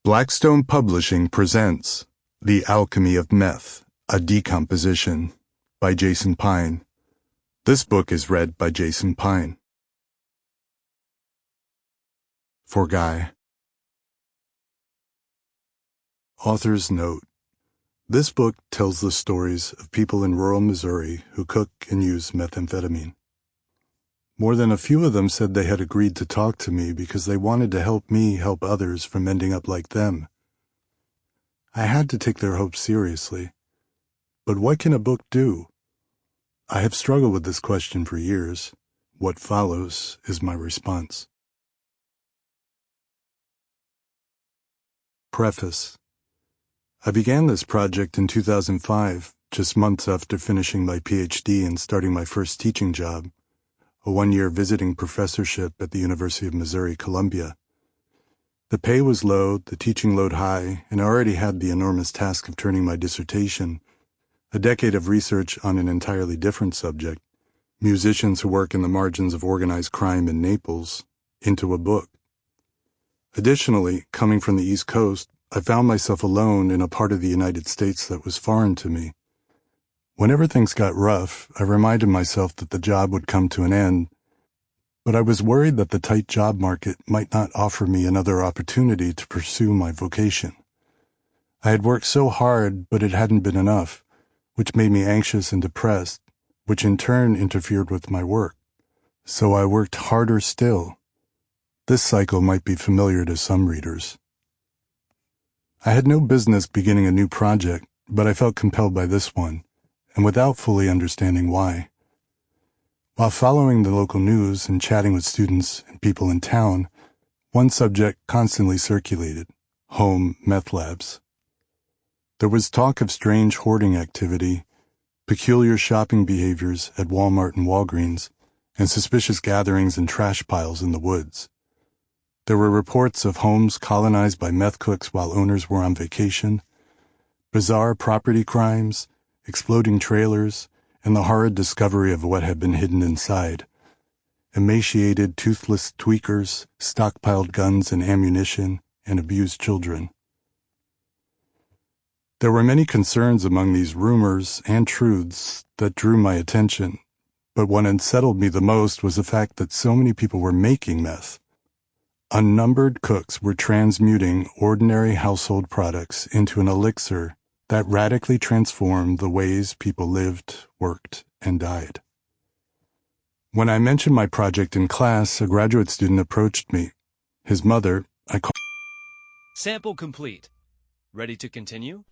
Blackstone Publishing presents The Alchemy of Meth, a Decomposition by Jason Pine. This book is read by Jason Pine. For Guy. Author's note. This book tells the stories of people in rural Missouri who cook and use methamphetamine. More than a few of them said they had agreed to talk to me because they wanted to help me help others from ending up like them. I had to take their hopes seriously. But what can a book do? I have struggled with this question for years. What follows is my response. Preface. I began this project in 2005, just months after finishing my PhD and starting my first teaching job, a one-year visiting professorship at the University of Missouri-Columbia. The pay was low, the teaching load high, and I already had the enormous task of turning my dissertation, a decade of research on an entirely different subject, musicians who work in the margins of organized crime in Naples, into a book. Additionally, coming from the East Coast, I found myself alone in a part of the United States that was foreign to me. Whenever things got rough, I reminded myself that the job would come to an end, but I was worried that the tight job market might not offer me another opportunity to pursue my vocation. I had worked so hard, but it hadn't been enough, which made me anxious and depressed, which in turn interfered with my work. So I worked harder still. This cycle might be familiar to some readers. I had no business beginning a new project, but I felt compelled by this one, and without fully understanding why. While following the local news and chatting with students and people in town, one subject constantly circulated: home meth labs. There was talk of strange hoarding activity, peculiar shopping behaviors at Walmart and Walgreens, and suspicious gatherings and trash piles in the woods. There were reports of homes colonized by meth cooks while owners were on vacation, bizarre property crimes, exploding trailers, and the horrid discovery of what had been hidden inside. Emaciated, toothless tweakers, stockpiled guns and ammunition, and abused children. There were many concerns among these rumors and truths that drew my attention, but what unsettled me the most was the fact that so many people were making meth. Unnumbered cooks were transmuting ordinary household products into an elixir that radically transformed the ways people lived, worked, and died. When I mentioned my project in class, a graduate student approached me. His mother, Sample complete. Ready to continue?